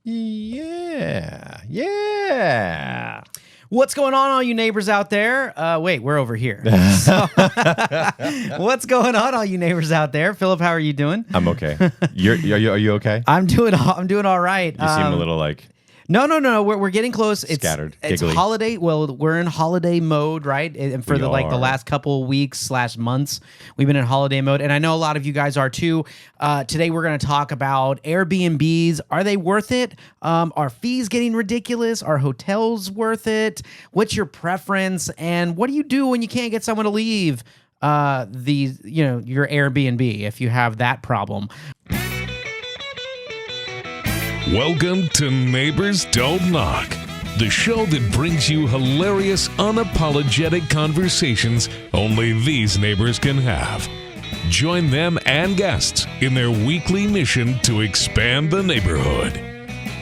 Yeah. Yeah. What's going on, all you neighbors out there? Wait, we're over here. So, what's going on, all you neighbors out there? Philip, how are you doing? I'm okay. Are you okay? I'm doing all right. You seem a little like No. We're getting close. Scattered, It's giggly. holiday. Well, we're in holiday mode, right? And for We the are. last couple of weeks / months, we've been in holiday mode, and I know a lot of you guys are too. Today we're going to talk about Airbnbs. Are they worth it? Are fees getting ridiculous? Are hotels worth it? What's your preference? And what do you do when you can't get someone to leave your Airbnb if you have that problem? Welcome to Neighbors Don't Knock, the show that brings you hilarious, unapologetic conversations only these neighbors can have. Join them and guests in their weekly mission to expand the neighborhood.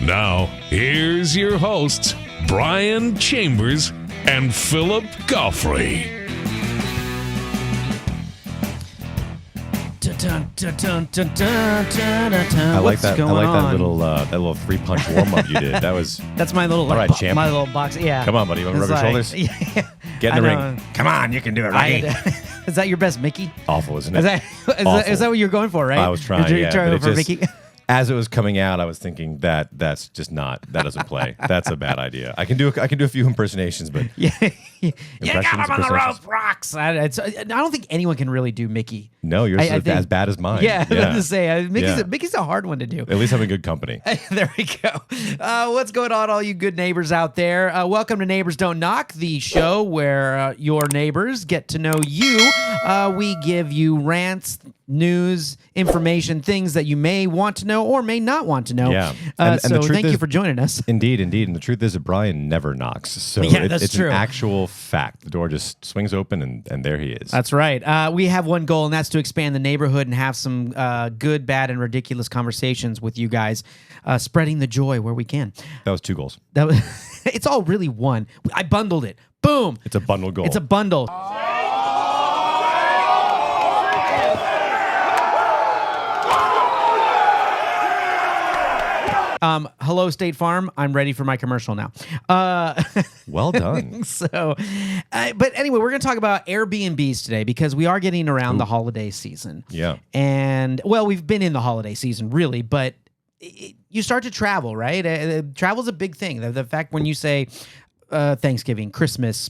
Now, here's your hosts, Brian Chambers and Philip Goffrey. I like that. I like that little 3-punch warm up you did. That's my little all right, champ. my little box. Yeah. Come on, buddy. You want to rub your shoulders? Yeah. Get in the ring. Come on, you can do it, Rocky. Is that your best Mickey? Awful, isn't it? Is that what you're going for, right? I was trying. You're trying for Mickey. As it was coming out, I was thinking that doesn't play. That's a bad idea. I can do a few impersonations, but You got him impressions, on the rope, rocks. I don't think anyone can really do Mickey. no, yours is as bad as mine. Yeah, I was to say Yeah. Mickey's a hard one to do. At least I'm in good company. There we go. What's going on, all you good neighbors out there? Welcome to Neighbors Don't Knock, the show where your neighbors get to know you. We give you rants, news, information, things that you may want to know or may not want to know. Yeah. So thank you for joining us. Indeed. And the truth is that Brian never knocks. So Yeah, that's it's true. an actual fact. The door just swings open and there he is. That's right. We have one goal, and that's to expand the neighborhood and have some good, bad, and ridiculous conversations with you guys, spreading the joy where we can. That was 2 goals. It's all really one. I bundled it. Boom. It's a bundle goal. It's a bundle. Hello, State Farm. I'm ready for my commercial now. Well done. But anyway, we're going to talk about Airbnbs today because we are getting around the holiday season. Yeah. And, well, we've been in the holiday season, really, but you start to travel, right? Travel's a big thing. The fact when you say Thanksgiving, Christmas,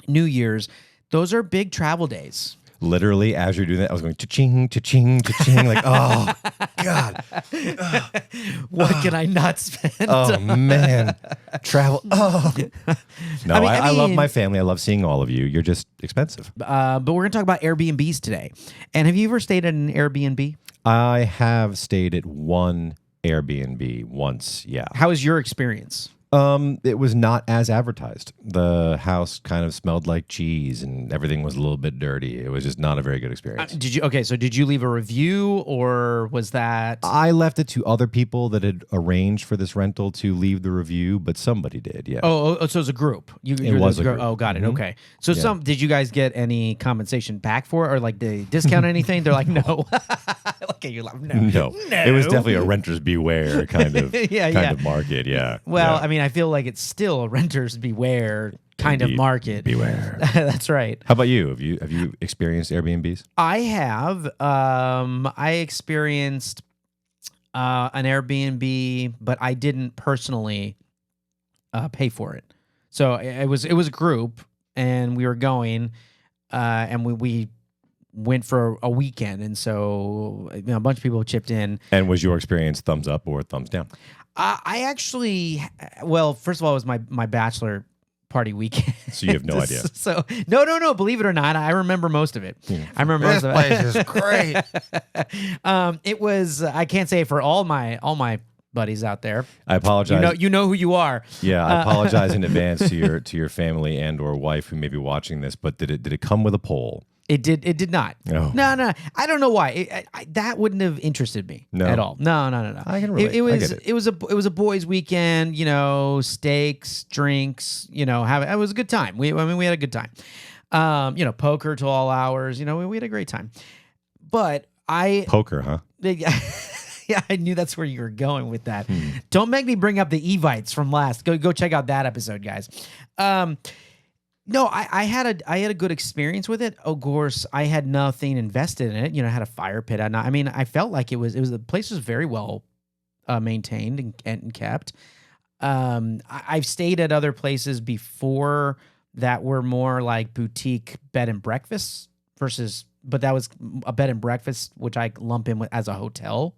New Year's, those are big travel days. Literally, as you're doing that, I was going cha-ching, cha-ching, cha-ching, like, oh, God. What can I not spend? Oh, man. Travel. Oh. No, I love my family. I love seeing all of you. You're just expensive. But we're going to talk about Airbnbs today. And have you ever stayed at an Airbnb? I have stayed at one Airbnb once, yeah. How was your experience? It was not as advertised. The house kind of smelled like cheese and everything was a little bit dirty. It was just not a very good experience. Did you leave a review or was that? I left it to other people that had arranged for this rental to leave the review, but somebody did, yeah. Oh, so it was a group. It was a group. Oh, got it. Mhm. Okay. So did you guys get any compensation back for it or like they discount anything? They're like, no. Look at you, like, no. It was definitely a renters beware kind of of market, yeah. Well, yeah. I mean, I feel like it's still a renters beware kind of market. Beware. That's right. How about you? Have you experienced Airbnbs? I have. I experienced an Airbnb, but I didn't personally pay for it. So it was a group, and we were going, and we went for a weekend, and so a bunch of people chipped in. And was your experience thumbs up or thumbs down? I actually, well, first of all, it was my bachelor party weekend. So you have no idea. So no. Believe it or not, I remember most of it. I remember most of it. This place is great. It was. I can't say it for all my buddies out there. I apologize. You know who you are. Yeah, I apologize in advance to your family and or wife who may be watching this. But did it come with a poll? It did not. No. No. I don't know why. That wouldn't have interested me at all. No. I can relate. It was a boys' weekend. Steaks, drinks. It was a good time. We had a good time. Poker till all hours. We had a great time. But poker, huh? Yeah, I knew that's where you were going with that. Don't make me bring up the Evites from last. Go check out that episode, guys. No, I had a good experience with it. Of course, I had nothing invested in it. You know, I had a fire pit. I felt like the place was very well maintained and kept. I've stayed at other places before that were more like boutique bed and breakfasts but that was a bed and breakfast, which I lump in with as a hotel,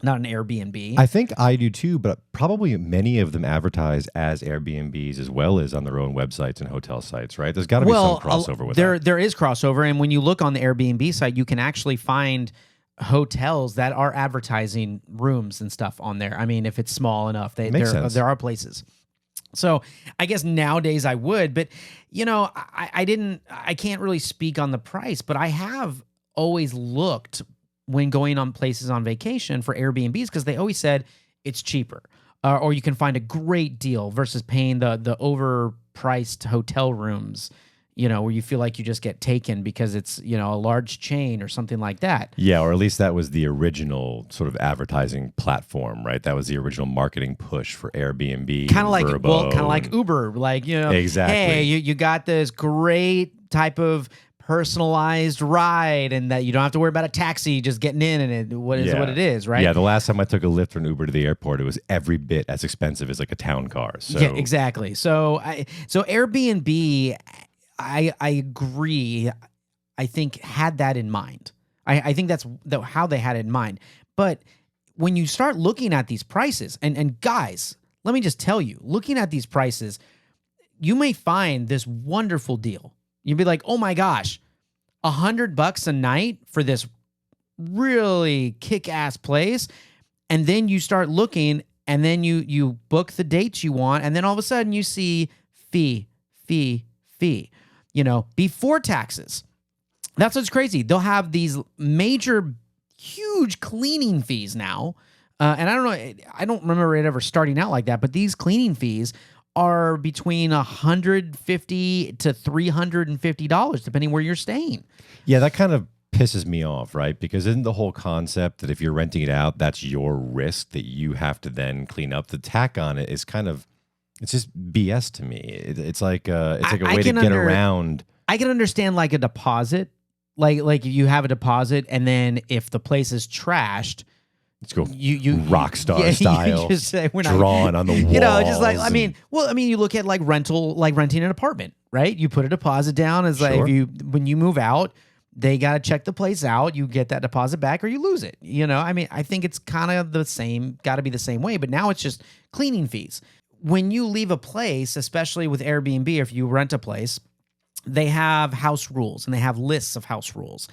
not an Airbnb. I think I do too, but probably many of them advertise as Airbnbs as well as on their own websites and hotel sites, right? There's got to be some crossover with that. There is crossover, and when you look on the Airbnb site, you can actually find hotels that are advertising rooms and stuff on there. I mean, if it's small enough, Makes sense. there are places. So I guess nowadays I would, but you know, I can't really speak on the price, but I have always looked when going on places on vacation for Airbnbs because they always said it's cheaper or you can find a great deal versus paying the overpriced hotel rooms, you know, where you feel like you just get taken because it's, you know, a large chain or something like that. Yeah, or at least that was the original sort of advertising platform, right? That was the original marketing push for Airbnb. Kind of like Uber, like, you know, exactly. Hey, you got this great type of personalized ride and that you don't have to worry about a taxi just getting in and what it is, right? Yeah, the last time I took a Lyft or an Uber to the airport, it was every bit as expensive as like a town car. So yeah, exactly. So Airbnb, I agree. I think had that in mind. I think that's how they had it in mind. But when you start looking at these prices, and guys, let me just tell you, looking at these prices, you may find this wonderful deal. You'd be like, oh my gosh, $100 a night for this really kick-ass place. And then you start looking, and then you book the dates you want, and then all of a sudden you see fee. You know, before taxes. That's what's crazy. They'll have these major, huge cleaning fees now. And I don't know, I don't remember it ever starting out like that, but these cleaning fees are between $150 to $350, depending where you're staying. Yeah, that kind of pisses me off, right? Because isn't the whole concept that if you're renting it out, that's your risk that you have to then clean up? The tack on it is kind of, it's just BS to me. It's like a way to get around. I can understand like a deposit, like you have a deposit, and then if the place is trashed, let's go you rock star style, you just say, we're not, drawn on the wall. You know, just like you look at like renting an apartment, right? You put a deposit down as like when you move out, they got to check the place out. You get that deposit back or you lose it. You know, I mean, I think it's kind of the same, got to be the same way. But now it's just cleaning fees. When you leave a place, especially with Airbnb, if you rent a place, they have house rules and they have lists of house rules.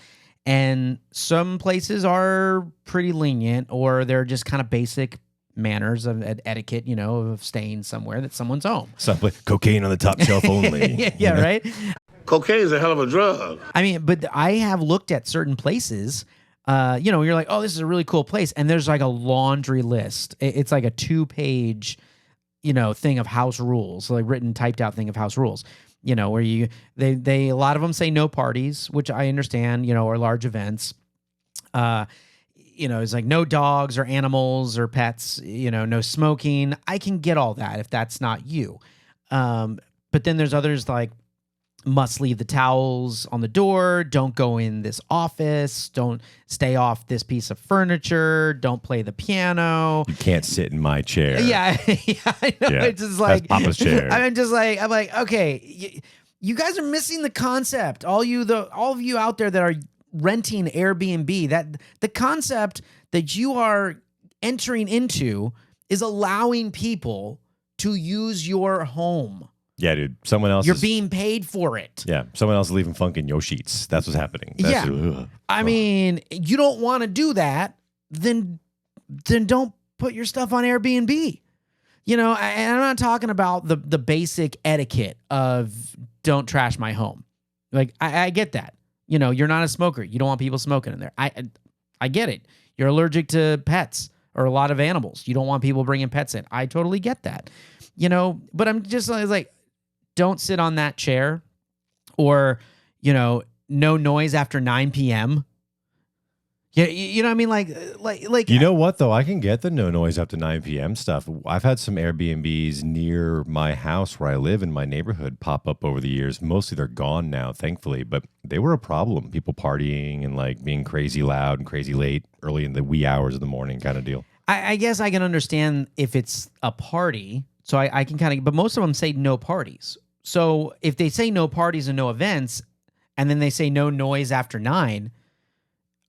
And some places are pretty lenient or they're just kind of basic manners of etiquette, you know, of staying somewhere that's someone's home. Someplace, cocaine on the top shelf only. yeah, right? Cocaine is a hell of a drug. I mean, but I have looked at certain places, you know, you're like, oh, this is a really cool place. And there's like a laundry list. It's like a 2-page, you know, thing of house rules, like typed out thing of house rules, you know, where they a lot of them say no parties, which I understand, you know, or large events. You know, it's like no dogs or animals or pets, you know, no smoking. I can get all that if that's not you. But then there's others like must leave the towels on the door, don't go in this office, don't stay off this piece of furniture, don't play the piano. You can't sit in my chair. Yeah, I know. Yeah, it's just like that's Papa's chair. I'm like, okay, you guys are missing the concept. All of you out there that are renting Airbnb, that the concept that you are entering into is allowing people to use your home. Yeah, dude. Someone else. You're being paid for it. Yeah, someone else is leaving funk in your sheets. That's what's happening. I mean, you don't want to do that, then don't put your stuff on Airbnb. You know, and I'm not talking about the basic etiquette of don't trash my home. Like I get that. You know, you're not a smoker. You don't want people smoking in there. I get it. You're allergic to pets or a lot of animals. You don't want people bringing pets in. I totally get that. You know, but I'm just like, don't sit on that chair, or, you know, no noise after 9 p.m. Yeah, you know what I mean? Like You know what, though? I can get the no noise up to 9 p.m. stuff. I've had some Airbnbs near my house where I live in my neighborhood pop up over the years. Mostly they're gone now, thankfully, but they were a problem. People partying and like being crazy loud and crazy late, early in the wee hours of the morning kind of deal. I guess I can understand if it's a party, so I can kind of, but most of them say no parties. So if they say no parties and no events, and then they say no noise after 9,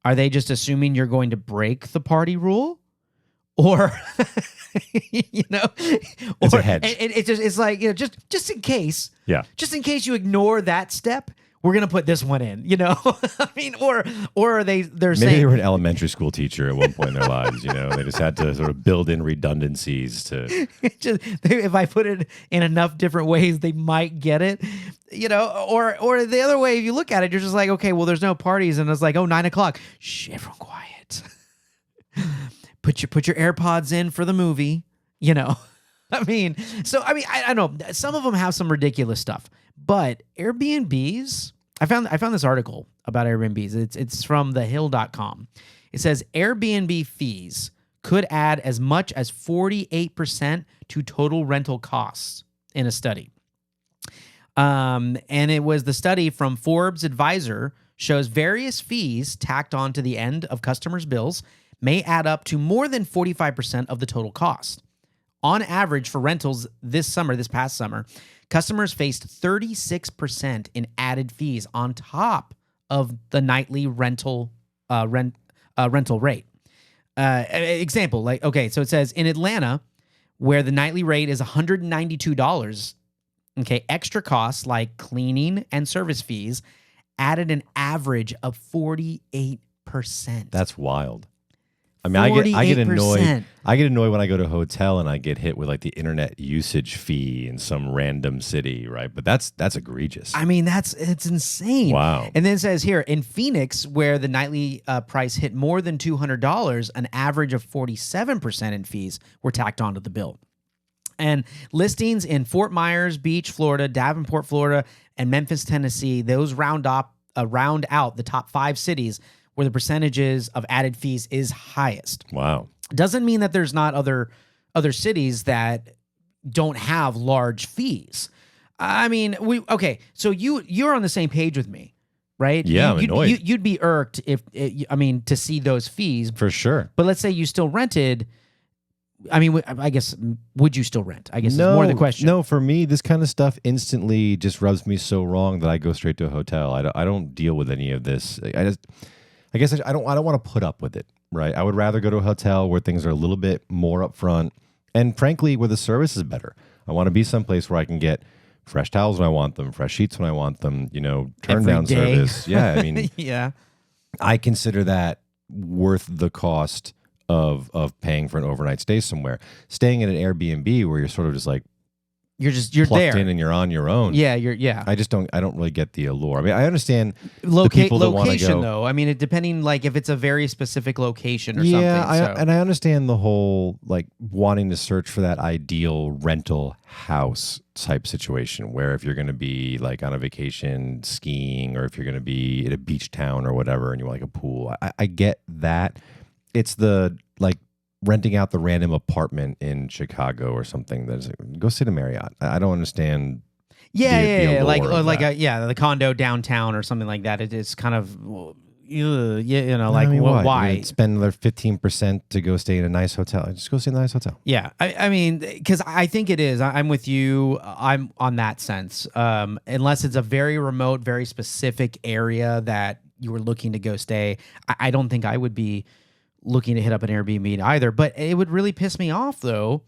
are they just assuming you're going to break the party rule? Or, you know, It's or a hedge. it's like, you know, just in case, Yeah. just in case you ignore that step, we're gonna put this one in, you know. I mean, or are they're Maybe saying they were an elementary school teacher at one point in their lives. You know, they just had to sort of build in redundancies to. if I put it in enough different ways, they might get it, you know. Or the other way, if you look at it, you're just like, okay, well, there's no parties, and it's like, oh, 9 o'clock. Shh, everyone quiet. Put your AirPods in for the movie, you know. I mean, I know some of them have some ridiculous stuff, but Airbnbs. I found this article about Airbnbs. It's from thehill.com. It says Airbnb fees could add as much as 48% to total rental costs in a study. And it was the study from Forbes Advisor shows various fees tacked on to the end of customers' bills may add up to more than 45% of the total cost. On average for rentals this past summer, customers faced 36% in added fees on top of the nightly rental rate. Example, like, okay, so it says in Atlanta, where the nightly rate is $192, okay, extra costs like cleaning and service fees added an average of 48%. That's wild. I mean, I get annoyed. I get annoyed when I go to a hotel and I get hit with like the internet usage fee in some random city, right? But that's egregious. I mean, it's insane. Wow. And then it says here in Phoenix, where the nightly price hit more than $200, an average of 47% in fees were tacked onto the bill. And listings in Fort Myers Beach, Florida, Davenport, Florida, and Memphis, Tennessee, those round out the top 5 cities where the percentages of added fees is highest. Wow. Doesn't mean that there's not other cities that don't have large fees. I mean, so you're on the same page with me, right? Yeah, I'm annoyed. You'd be irked to see those fees. For sure. But let's say you still rented. I mean, I guess, would you still rent? I guess is more the question. No, for me, this kind of stuff instantly just rubs me so wrong that I go straight to a hotel. I don't deal with any of this. I guess I don't want to put up with it, right? I would rather go to a hotel where things are a little bit more upfront and frankly, where the service is better. I want to be someplace where I can get fresh towels when I want them, fresh sheets when I want them, you know, turn down service. Yeah, I mean, yeah. I consider that worth the cost of paying for an overnight stay somewhere. Staying at an Airbnb where you're sort of just like, you're plucked there in and you're on your own. Yeah, I don't really get the allure. I mean, I understand the people that want to go. Though. I mean, depending, like, if it's a very specific location or something. And I understand the whole like wanting to search for that ideal rental house type situation where if you're going to be like on a vacation skiing or if you're going to be at a beach town or whatever and you want like a pool, I get that. It's the like renting out the random apartment in Chicago or something. That's like, go sit in Marriott. I don't understand. Yeah. The condo downtown or something like that. It is kind of, why spend another 15% to go stay in a nice hotel? Just go stay in a nice hotel. Yeah, I mean, because I think it is. I'm with you. I'm on that sense. Unless it's a very remote, very specific area that you were looking to go stay, I don't think I would be looking to hit up an Airbnb either. But it would really piss me off, though,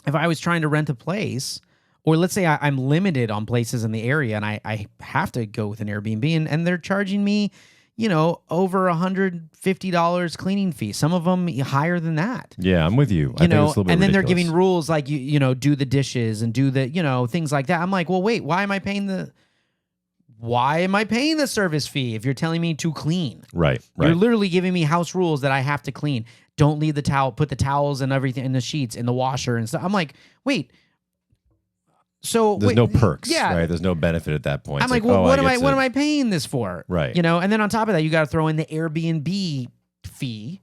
if I was trying to rent a place, or let's say I'm limited on places in the area and I have to go with an Airbnb and they're charging me, over $150 cleaning fee. Some of them higher than that. Yeah, I'm with you. I think it's a little bit and then ridiculous. They're giving rules like, do the dishes and do the, things like that. I'm like, well, wait, why am I paying the service fee if you're telling me to clean? Right. You're literally giving me house rules that I have to clean. Don't leave the towel, put the towels and everything in the sheets in the washer and stuff. I'm like, wait. So there's no perks, yeah. right? There's no benefit at that point. I'm like, well, what am I paying this for? Right. And then on top of that, you got to throw in the Airbnb fee,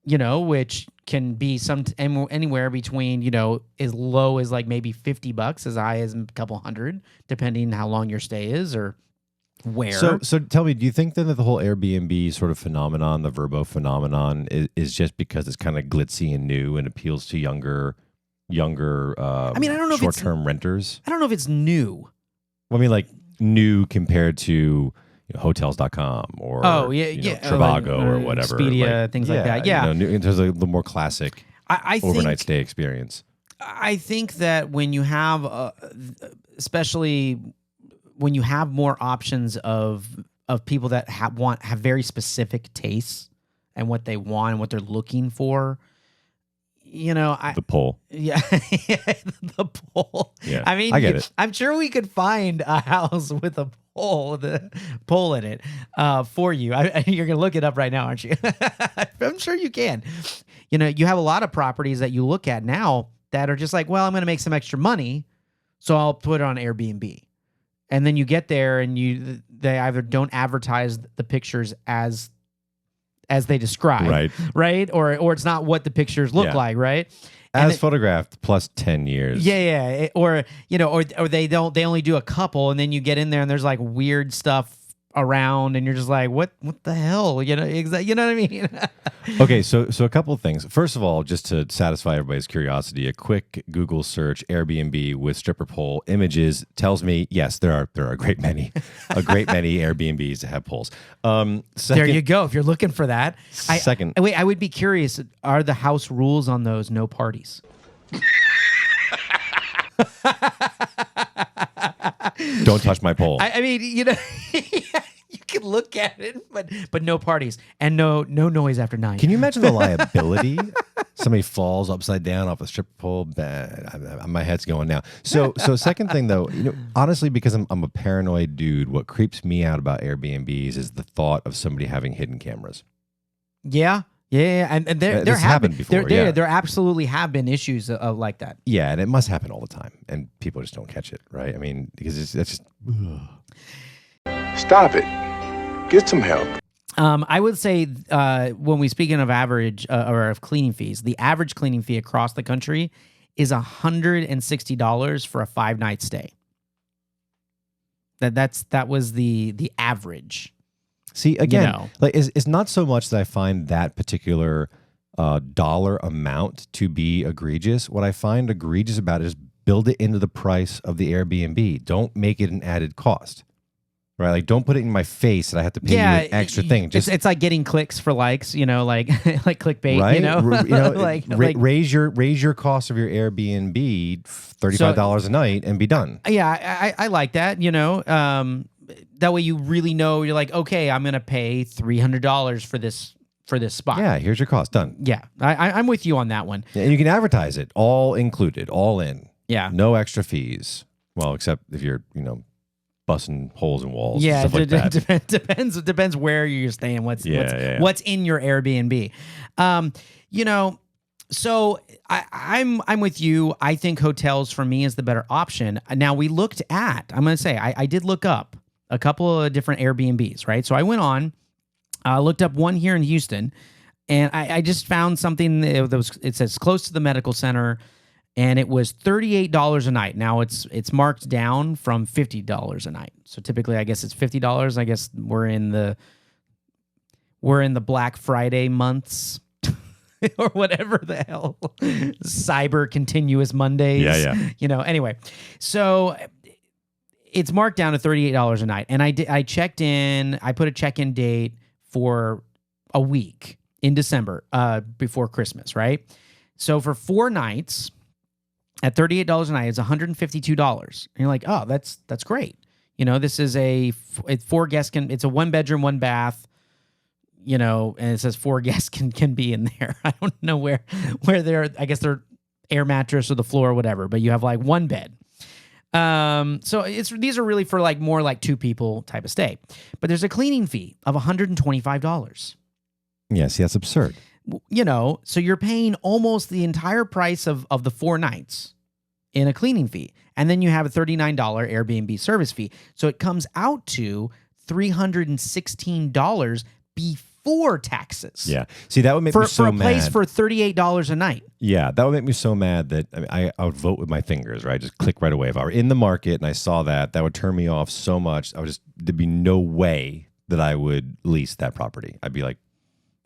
which can be anywhere between, as low as like maybe $50, as high as a couple hundred, depending how long your stay is or where. So tell me, do you think then that the whole Airbnb sort of phenomenon, the Vrbo phenomenon, is just because it's kind of glitzy and new and appeals to younger I don't know short-term renters? I don't know if it's new. Well, I mean, like new compared to hotels.com or Trivago or whatever. Expedia, things like that. Yeah. In terms of the more classic I overnight think, stay experience. I think that when you have, especially when you have more options of people that have very specific tastes and what they want and what they're looking for, the poll. Yeah, the poll. Yeah, I mean, I get it. I'm sure we could find a house with a poll in it for you. You're gonna look it up right now, aren't you? I'm sure you can. You have a lot of properties that you look at now that are just like, well, I'm gonna make some extra money, so I'll put it on Airbnb. And then you get there and they either don't advertise the pictures as they describe, right? Or it's not what the pictures look like, right? As photographed plus 10 years. Yeah. Or they only do a couple, and then you get in there and there's like weird stuff around and you're just like, what the hell? You know what I mean? Okay, so a couple of things. First of all, just to satisfy everybody's curiosity, a quick Google search Airbnb with stripper pole images tells me, yes, there are a great many Airbnbs that have poles. Second, there you go. If you're looking for that. I would be curious, are the house rules on those no parties? Don't touch my pole. I mean, you can look at it, but no parties and no noise after 9. Can you imagine the liability? Somebody falls upside down off a stripper pole. My head's going now. So second thing though, honestly, because I'm a paranoid dude, what creeps me out about Airbnbs is the thought of somebody having hidden cameras. Yeah. And there this have been happened before. There absolutely have been issues of like that. Yeah, and it must happen all the time, and people just don't catch it, right? I mean, because it's just. Stop it. Get some help. I would say when we speaking of average or of cleaning fees, the average cleaning fee across the country is $160 for a 5-night stay. That was the average. See, again, like it's not so much that I find that particular dollar amount to be egregious. What I find egregious about it is build it into the price of the Airbnb. Don't make it an added cost, right? Like, don't put it in my face that I have to pay you an extra thing. Just it's like getting clicks for likes, like like clickbait, right? Raise your cost of your Airbnb $35 a night and be done. Yeah, I like that. That way you really know, you're like, okay, I'm going to pay $300 for this spot. Yeah, here's your cost. Done. Yeah, I'm with you on that one. And you can advertise it, all included, all in. Yeah. No extra fees. Well, except if you're, busting holes in walls. Yeah, and stuff like that. Depends where you're staying. What's in your Airbnb. So I'm with you. I think hotels for me is the better option. Now I'm going to say, I did look up a couple of different Airbnbs, right? So I went on, looked up one here in Houston, and I just found something that it says close to the medical center, and it was $38 a night. Now it's marked down from $50 a night. So typically, I guess it's $50. I guess we're in the Black Friday months. Or whatever the hell, Cyber Continuous Mondays. Yeah. Anyway, so it's marked down to $38 a night, and I checked in. I put a check-in date for a week in December, before Christmas, right? So for 4 nights at $38 a night, it's $152. And you're like, oh, that's great. This is it's 4 guests it's a 1-bedroom, 1 bath. And it says 4 guests can be in there. I don't know where they're. I guess they're air mattress or the floor or whatever. But you have like 1 bed. So these are really for like more like 2 people type of stay. But there's a cleaning fee of $125. Yeah, see, that's absurd. So you're paying almost the entire price of the 4 nights in a cleaning fee, and then you have a $39 Airbnb service fee. So it comes out to $316 before taxes. Yeah. See, that would make For, me so for a place mad. for $38 a night. Yeah, that would make me so mad that I would vote with my fingers, right? Just click right away. If I were in the market and I saw that would turn me off so much. There'd be no way that I would lease that property. I'd be like,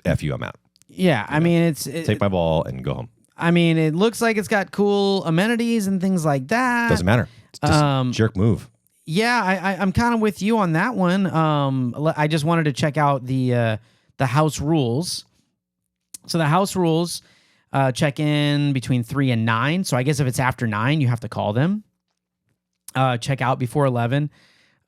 F you, I'm out. Yeah, I mean, Take my ball and go home. I mean, it looks like it's got cool amenities and things like that. Doesn't matter. It's just a jerk move. Yeah, I'm kind of with you on that one. I just wanted to check out the house rules. So the house rules check in between 3 and 9. So I guess if it's after 9, you have to call them. Check out before 11.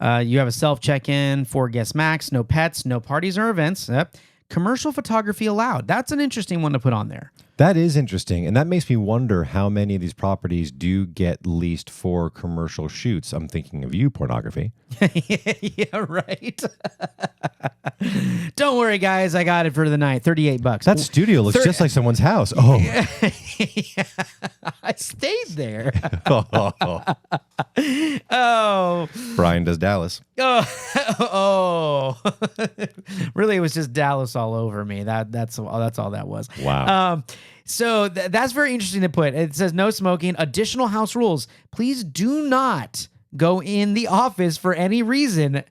You have a self check-in, 4 guests max, no pets, no parties or events. Yep. Commercial photography allowed. That's an interesting one to put on there. That is interesting. And that makes me wonder how many of these properties do get leased for commercial shoots. I'm thinking of you, pornography. Yeah, right. Don't worry, guys. I got it for the night. $38. That studio looks just like someone's house. Oh. Yeah, I stayed there. Oh. Brian does Dallas. Oh. Really, it was just Dallas all over me. That's all that was. Wow. So that's very interesting to put. It says no smoking. Additional house rules. Please do not go in the office for any reason.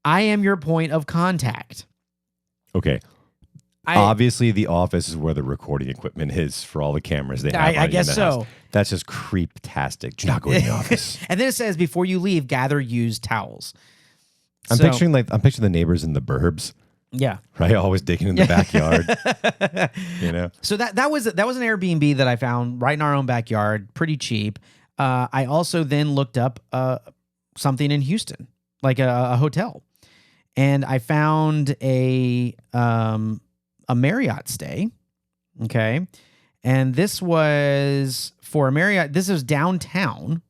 I am your point of contact. Okay. Obviously, the office is where the recording equipment is for all the cameras they have. I guess so. House. That's just creep-tastic. Do not go in the office. And then it says before you leave, gather used towels. I'm picturing the neighbors in the burbs. Yeah. Right, always digging in the backyard. So that was an Airbnb that I found right in our own backyard, pretty cheap. I also then looked up something in Houston, like a hotel, and I found a Marriott stay. Okay, and this was for a Marriott. This was downtown,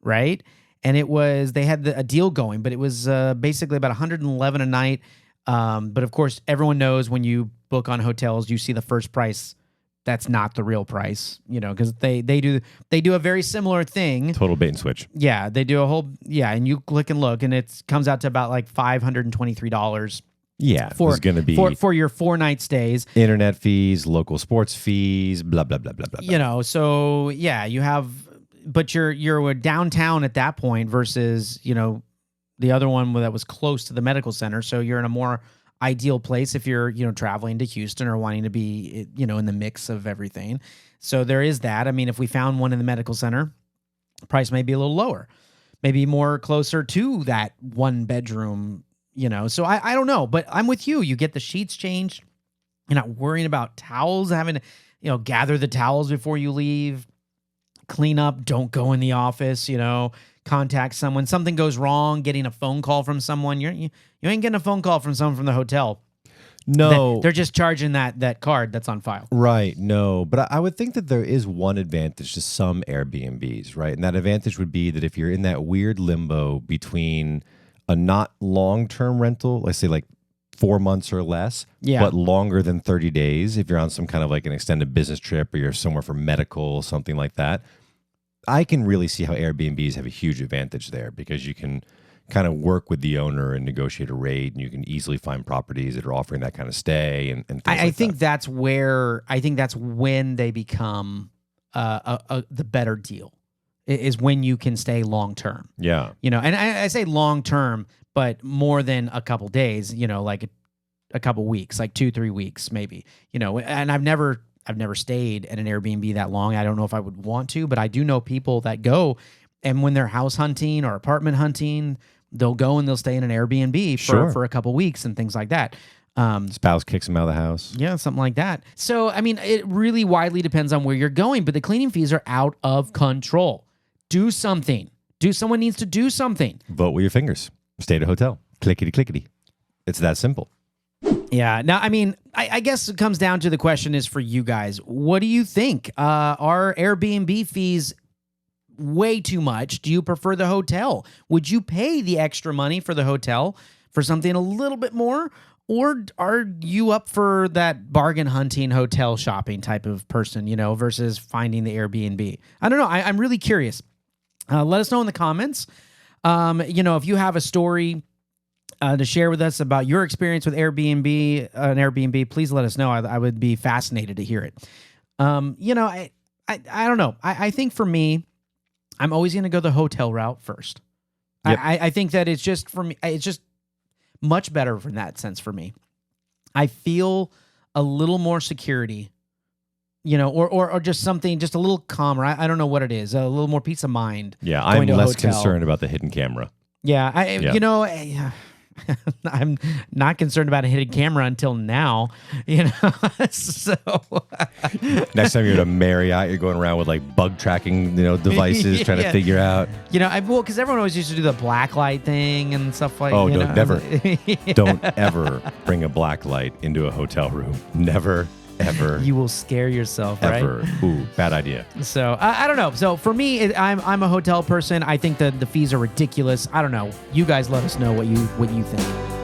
right? And they had a deal going, but it was basically about $111 a night. But of course, everyone knows when you book on hotels, you see the first price. That's not the real price, because they do a very similar thing. Total bait and switch. Yeah, they do and you click and look, and it comes out to about like $523. Yeah, for going to be for your 4-night stays, internet fees, local sports fees, blah blah blah blah blah. So yeah, you have, but you're downtown at that point versus the other one that was close to the medical center. So you're in a more ideal place if you're, traveling to Houston or wanting to be, in the mix of everything. So there is that. I mean, if we found one in the medical center, price may be a little lower, maybe more closer to that 1-bedroom, So I don't know, but I'm with you. You get the sheets changed. You're not worrying about towels, having to, gather the towels before you leave, clean up, don't go in the office, contact someone. Something goes wrong, getting a phone call from someone. You ain't getting a phone call from someone from the hotel. No. They're just charging that card that's on file. Right, no. But I would think that there is one advantage to some Airbnbs, right? And that advantage would be that if you're in that weird limbo between a not long-term rental, let's say like 4 months or less, but longer than 30 days, if you're on some kind of like an extended business trip or you're somewhere for medical, something like that, I can really see how Airbnbs have a huge advantage there because you can kind of work with the owner and negotiate a rate, and you can easily find properties that are offering that kind of stay. And things I like think that. that's when they become the better deal is when you can stay long term. Yeah, and I say long term, but more than a couple days. Like a couple weeks, like 2-3 weeks, maybe. And I've never stayed at an Airbnb that long. I don't know if I would want to, but I do know people that go, and when they're house hunting or apartment hunting, they'll go and they'll stay in an Airbnb for a couple weeks and things like that. Spouse kicks them out of the house. Yeah, something like that. So, I mean, it really widely depends on where you're going, but the cleaning fees are out of control. Do something. Someone needs to do something. Vote with your fingers. Stay at a hotel. Clickety clickety. It's that simple. Yeah. Now, I mean, I guess it comes down to the question is for you guys. What do you think? Are Airbnb fees way too much? Do you prefer the hotel? Would you pay the extra money for the hotel for something a little bit more? Or are you up for that bargain hunting, hotel shopping type of person, versus finding the Airbnb? I don't know. I'm really curious. Let us know in the comments. If you have a story to share with us about your experience with Airbnb, please let us know. I would be fascinated to hear it. I don't know. I think for me, I'm always going to go the hotel route first. Yep. I think that it's just for me. It's just much better in that sense for me. I feel a little more security, or just something, just a little calmer. I don't know what it is. A little more peace of mind. Yeah, going I'm to a less hotel. concerned about the hidden camera. Yeah, Yeah. I'm not concerned about a hidden camera until now, So Next time you're at a Marriott, you're going around with like bug tracking, devices, trying to Yeah. figure out. because everyone always used to do the black light thing and stuff like. Oh, you no, know. never. Don't ever bring a black light into a hotel room. Never, ever, You will scare yourself, right? ever. Ooh, bad idea. So I don't know. So for me, I'm a hotel person. I think that the fees are ridiculous. I don't know. You guys let us know what you think.